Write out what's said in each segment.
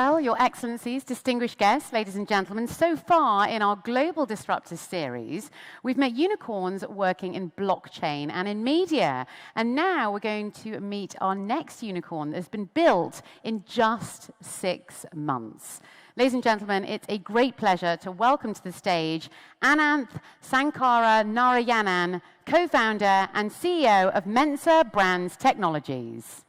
Well, Your Excellencies, distinguished guests, ladies and gentlemen, so far in our Global Disruptors series, we've met unicorns working in blockchain and in media. And now we're going to meet our next unicorn that has been built in just 6 months. Ladies and gentlemen, it's a great pleasure to welcome to the stage Ananth Sankaranarayanan, co-founder and CEO of Mensa Brand Technologies.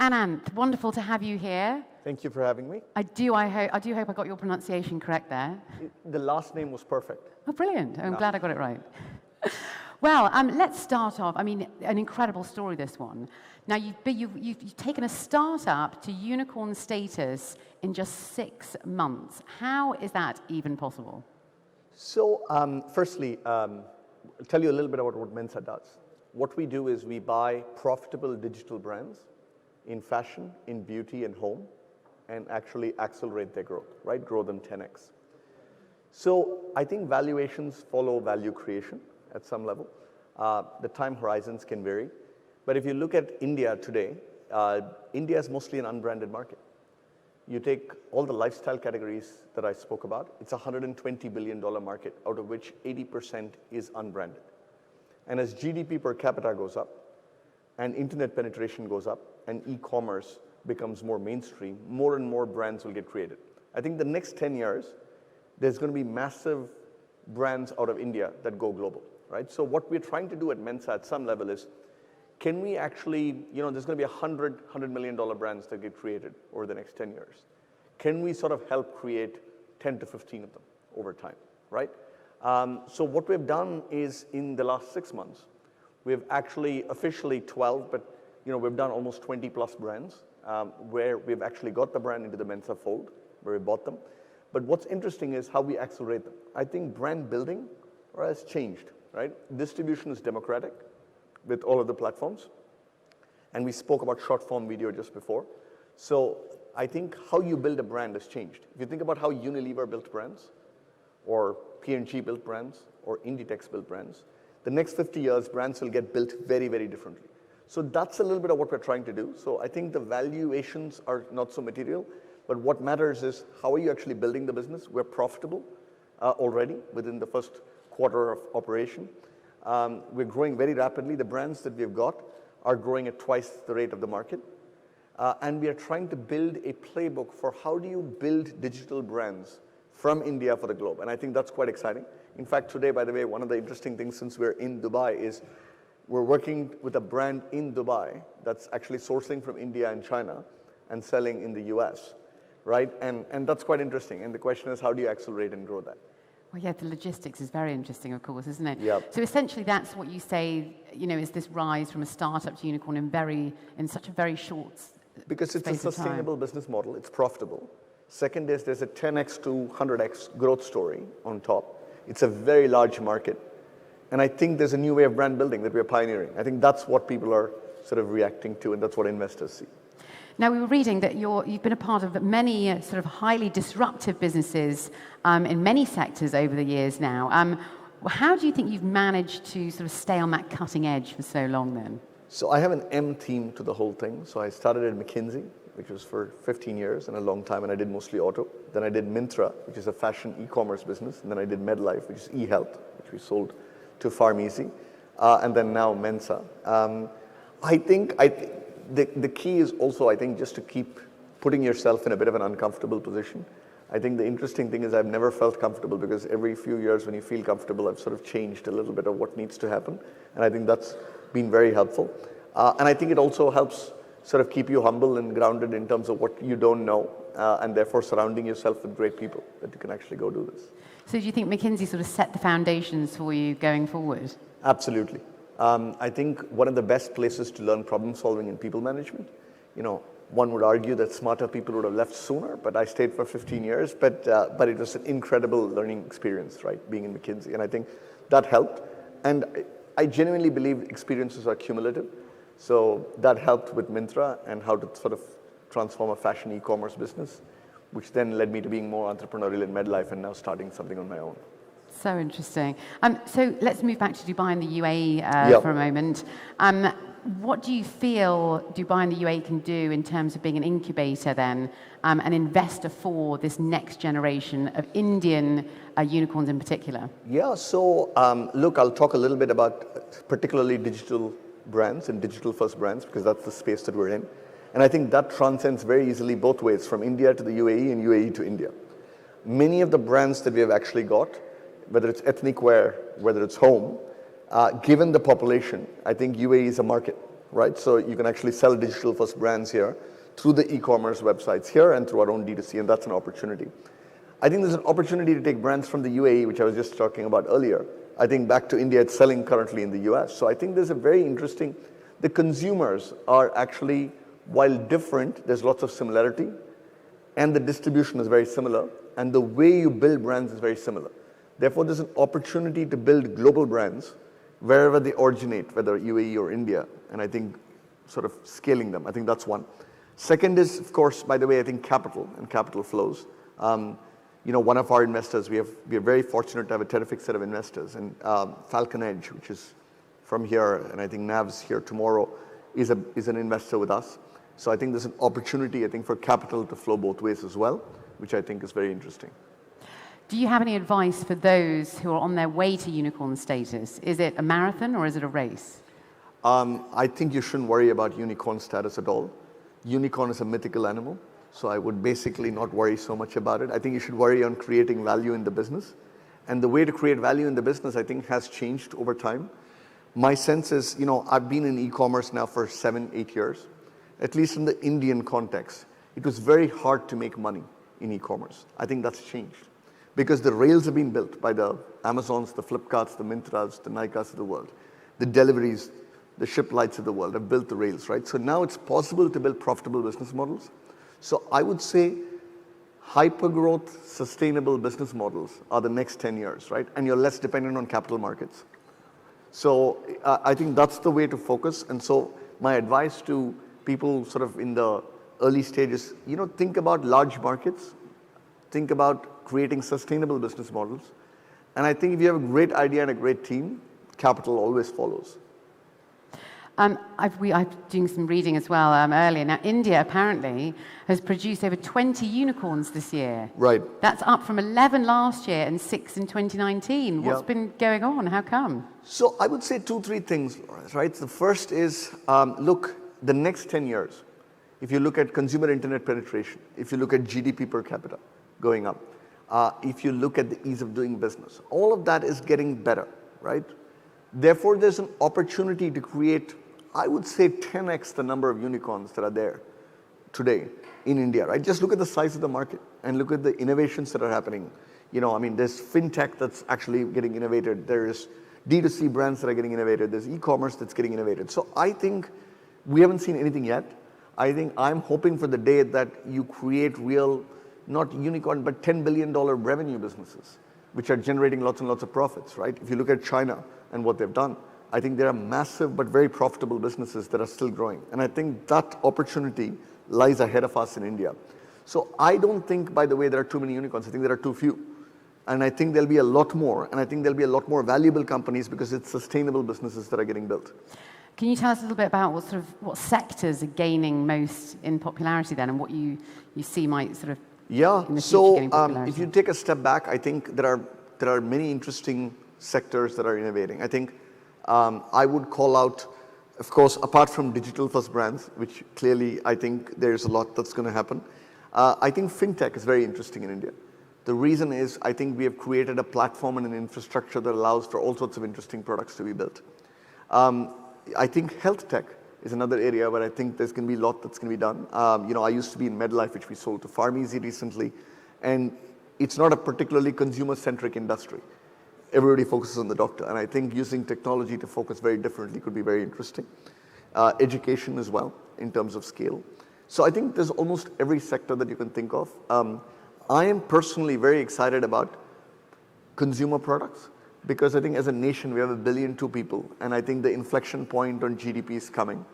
Ananth, wonderful to have you here. Thank you for having me. I do hope I got your pronunciation correct there. The last name was perfect. Oh, brilliant. I'm glad I got it right. Well, let's start off. I mean, an incredible story, this one. Now, you've taken a startup to unicorn status in just 6 months. How is that even possible? So, firstly, I'll tell you a little bit about what Mensa does. What we do is we buy profitable digital brands in fashion, in beauty, and home, and actually accelerate their growth, right? Grow them 10x. So I think valuations follow value creation at some level. The time horizons can vary. But if you look at India today, India is mostly an unbranded market. You take all the lifestyle categories that I spoke about, it's a $120 billion market, out of which 80% is unbranded. And as GDP per capita goes up, and internet penetration goes up, and e-commerce becomes more mainstream, more and more brands will get created. I think the next 10 years, there's going to be massive brands out of India that go global, right? So what we're trying to do at Mensa at some level is, can we actually, there's going to be $100 million brands that get created over the next 10 years. Can we sort of help create 10 to 15 of them over time, right? So what we've done is, in the last 6 months, we've actually officially 12, but we've done almost 20 plus brands where we've actually got the brand into the Mensa fold, where we bought them. But what's interesting is how we accelerate them. I think brand building has changed, right? Distribution is democratic with all of the platforms. And we spoke about short form video just before. So I think how you build a brand has changed. If you think about how Unilever built brands, or P&G built brands, or Inditex built brands, the next 50 years, brands will get built very, very differently. So that's a little bit of what we're trying to do. So I think the valuations are not so material, but what matters is how are you actually building the business? We're profitable already within the first quarter of operation. We're growing very rapidly. The brands that we've got are growing at twice the rate of the market. And we are trying to build a playbook for how do you build digital brands from India for the globe. And I think that's quite exciting. In fact, today, by the way, one of the interesting things since we're in Dubai is we're working with a brand in Dubai that's actually sourcing from India and China and selling in the US, right? And that's quite interesting. And the question is, how do you accelerate and grow that? Well, yeah, the logistics is very interesting, of course, isn't it? Yeah. So essentially, that's what you say, is this rise from a startup to unicorn in such a very short space of time. Because it's a sustainable business model. It's profitable. Second is there's a 10x to 100x growth story on top. It's a very large market. And I think there's a new way of brand building that we're pioneering. I think that's what people are sort of reacting to, and that's what investors see. Now, we were reading that you've been a part of many sort of highly disruptive businesses in many sectors over the years now. How do you think you've managed to sort of stay on that cutting edge for so long then? So I have an M team to the whole thing. So I started at McKinsey, which was for 15 years and a long time, and I did mostly auto. Then I did Myntra, which is a fashion e-commerce business. And then I did MedLife, which is e-health, which we sold to Pharmeasy, and then now Mensa. I think the key is also, I think, just to keep putting yourself in a bit of an uncomfortable position. I think the interesting thing is I've never felt comfortable because every few years when you feel comfortable, I've sort of changed a little bit of what needs to happen. And I think that's been very helpful. And I think it also helps sort of keep you humble and grounded in terms of what you don't know, and therefore surrounding yourself with great people that you can actually go do this. So do you think McKinsey sort of set the foundations for you going forward? Absolutely. I think one of the best places to learn problem solving and people management, one would argue that smarter people would have left sooner, but I stayed for 15 years, but it was an incredible learning experience, right, being in McKinsey, and I think that helped. And I genuinely believe experiences are cumulative, so that helped with Myntra and how to sort of transform a fashion e-commerce business, which then led me to being more entrepreneurial in MedLife and now starting something on my own. So interesting. So let's move back to Dubai and the UAE for a moment. What do you feel Dubai and the UAE can do in terms of being an incubator then, an investor for this next generation of Indian unicorns in particular? Yeah, so look, I'll talk a little bit about particularly digital brands and digital first brands because that's the space that we're in. And I think that transcends very easily both ways, from India to the UAE and UAE to India. Many of the brands that we have actually got, whether it's ethnic wear, whether it's home, given the population, I think UAE is a market, right? So you can actually sell digital first brands here through the e-commerce websites here and through our own D2C, and that's an opportunity. I think there's an opportunity to take brands from the UAE, which I was just talking about earlier, I think back to India. It's selling currently in the US. So I think there's a very interesting, the consumers are actually, while different, there's lots of similarity, and the distribution is very similar, and the way you build brands is very similar. Therefore, there's an opportunity to build global brands wherever they originate, whether UAE or India, and I think sort of scaling them. I think that's one. Second is, of course, by the way, I think capital and capital flows. You know, one of our investors, we are very fortunate to have a terrific set of investors, and Falcon Edge, which is from here, and I think Nav's here tomorrow, is an investor with us. So I think there's an opportunity, I think, for capital to flow both ways as well, which I think is very interesting. Do you have any advice for those who are on their way to unicorn status? Is it a marathon or is it a race? I think you shouldn't worry about unicorn status at all. Unicorn is a mythical animal, so I would basically not worry so much about it. I think you should worry on creating value in the business. And the way to create value in the business, I think, has changed over time. My sense is, you know, I've been in e-commerce now for 7-8 years. At least in the Indian context, it was very hard to make money in e-commerce. I think that's changed because the rails have been built by the Amazons, the Flipkarts, the Mintras, the Nykas of the world. The deliveries, the ship lights of the world have built the rails, right? So now it's possible to build profitable business models. So I would say hyper-growth, sustainable business models are the next 10 years, right? And you're less dependent on capital markets. So I think that's the way to focus. And so my advice to people sort of in the early stages, you know, think about large markets, think about creating sustainable business models. And I think if you have a great idea and a great team, capital always follows. I'm doing some reading as well earlier. Now, India apparently has produced over 20 unicorns this year. Right. That's up from 11 last year and 6 in 2019. What's been going on? How come? So I would say 2-3 things, right? The first is, look, the next 10 years, if you look at consumer internet penetration, if you look at GDP per capita going up, if you look at the ease of doing business, all of that is getting better, right? Therefore, there's an opportunity to create, I would say, 10x the number of unicorns that are there today in India, right? Just look at the size of the market and look at the innovations that are happening. You know, I mean, there's fintech that's actually getting innovated. There's D2C brands that are getting innovated. There's e-commerce that's getting innovated. So I think we haven't seen anything yet. I think I'm hoping for the day that you create real, not unicorn, but $10 billion revenue businesses, which are generating lots and lots of profits, right? If you look at China and what they've done, I think there are massive but very profitable businesses that are still growing. And I think that opportunity lies ahead of us in India. So I don't think, by the way, there are too many unicorns. I think there are too few. And I think there'll be a lot more. And I think there'll be a lot more valuable companies because it's sustainable businesses that are getting built. Can you tell us a little bit about what sectors are gaining most in popularity then, and what you see might sort of if you take a step back, I think there are many interesting sectors that are innovating. I think I would call out, of course, apart from digital first brands, which clearly I think there's a lot that's going to happen. I think fintech is very interesting in India. The reason is I think we have created a platform and an infrastructure that allows for all sorts of interesting products to be built. I think health tech is another area where I think there's going to be a lot that's going to be done. You know, I used to be in MedLife, which we sold to PharmEasy recently, and it's not a particularly consumer-centric industry. Everybody focuses on the doctor, and I think using technology to focus very differently could be very interesting. Education as well, in terms of scale. So I think there's almost every sector that you can think of. I am personally very excited about consumer products, because I think as a nation, we have 1.2 billion people, and I think the inflection point on GDP is coming,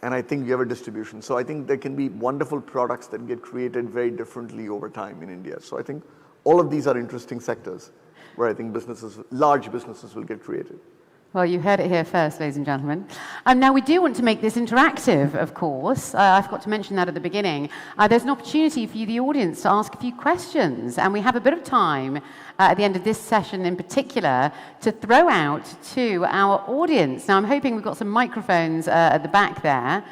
and I think we have a distribution. So I think there can be wonderful products that get created very differently over time in India. So I think all of these are interesting sectors. where I think businesses, large businesses will get created. Well, you heard it here first, ladies and gentlemen. Now, we do want to make this interactive, of course. I forgot to mention that at the beginning. There's an opportunity for you, the audience, to ask a few questions, and we have a bit of time at the end of this session in particular to throw out to our audience. Now, I'm hoping we've got some microphones at the back there.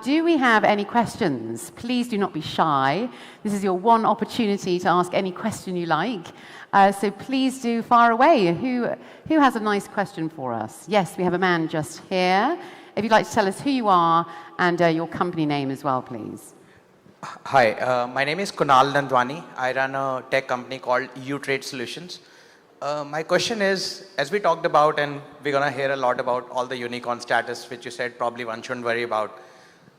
Do we have any questions? Please do not be shy. This is your one opportunity to ask any question you like. So please do fire away. Who has a nice question for us? Yes, we have a man just here. If you'd like to tell us who you are and your company name as well, please. Hi, my name is Kunal Nandwani. I run a tech company called EU Trade Solutions. My question is, as we talked about, and we're going to hear a lot about all the unicorn status, which you said probably one shouldn't worry about.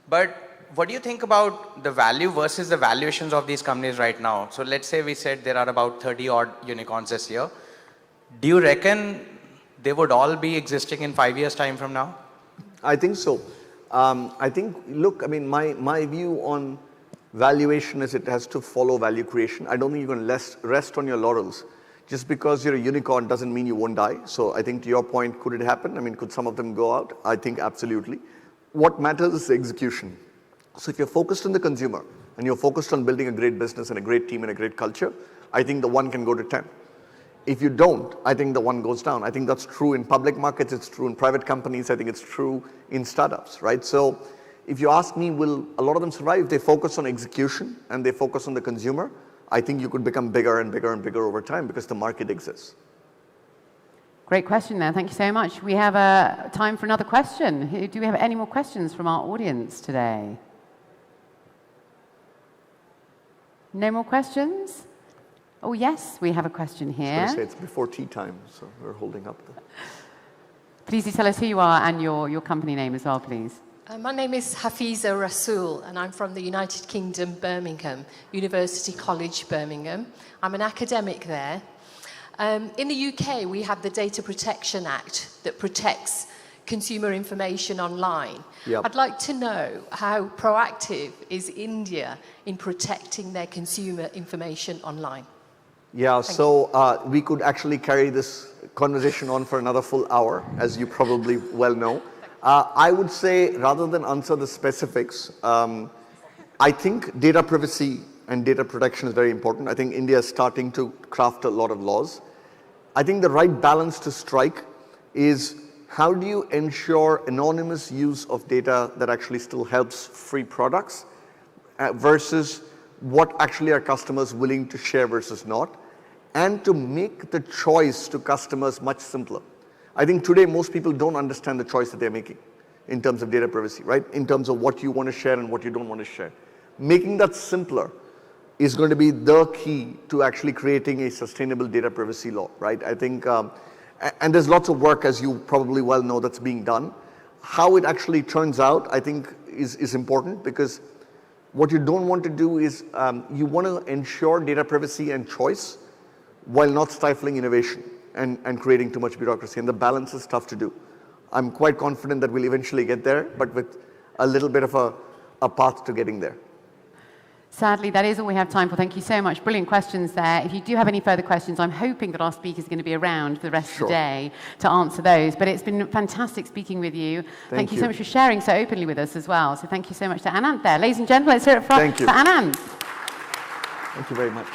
But what do you think about the value versus the valuations of these companies right now? So let's say we said there are about 30 odd unicorns this year. Do you reckon they would all be existing in 5 years' time from now? I think so. I think, look, I mean, my view on valuation is it has to follow value creation. I don't think you can rest on your laurels. Just because you're a unicorn doesn't mean you won't die. So I think to your point, could it happen? I mean, could some of them go out? I think absolutely. What matters is execution. So if you're focused on the consumer and you're focused on building a great business and a great team and a great culture, I think the one can go to 10. If you don't, I think the one goes down. I think that's true in public markets, it's true in private companies, I think it's true in startups, right? So if you ask me, will a lot of them survive? They focus on execution and they focus on the consumer. I think you could become bigger and bigger and bigger over time because the market exists. Great question there. Thank you so much. We have time for another question. Do we have any more questions from our audience today? No more questions? Oh, yes, we have a question here. I was going to say it's before tea time, so we're holding up. Please do tell us who you are and your company name as well, please. My name is Hafiza Rasool, and I'm from the United Kingdom, Birmingham, University College, Birmingham. I'm an academic there. In the UK, we have the Data Protection Act that protects consumer information online. Yep. I'd like to know how proactive is India in protecting their consumer information online? Yeah, so we could actually carry this conversation on for another full hour, as you probably well know. I would say, rather than answer the specifics, I think data privacy and data protection is very important. I think India is starting to craft a lot of laws. I think the right balance to strike is how do you ensure anonymous use of data that actually still helps free products versus what actually are customers willing to share versus not, and to make the choice to customers much simpler. I think today most people don't understand the choice that they're making in terms of data privacy, right? In terms of what you want to share and what you don't want to share. Making that simpler is going to be the key to actually creating a sustainable data privacy law, right? I think, and there's lots of work, as you probably well know, that's being done. How it actually turns out, I think, is important, because what you don't want to do is you want to ensure data privacy and choice while not stifling innovation and creating too much bureaucracy. And the balance is tough to do. I'm quite confident that we'll eventually get there, but with a little bit of a path to getting there. Sadly, that is all we have time for. Thank you so much. Brilliant questions there. If you do have any further questions, I'm hoping that our speakers are going to be around for the rest of the day to answer those. But it's been fantastic speaking with you. Thank you so much for sharing so openly with us as well. So thank you so much to Ananth there. Ladies and gentlemen, let's hear it for Ananth. Thank you very much.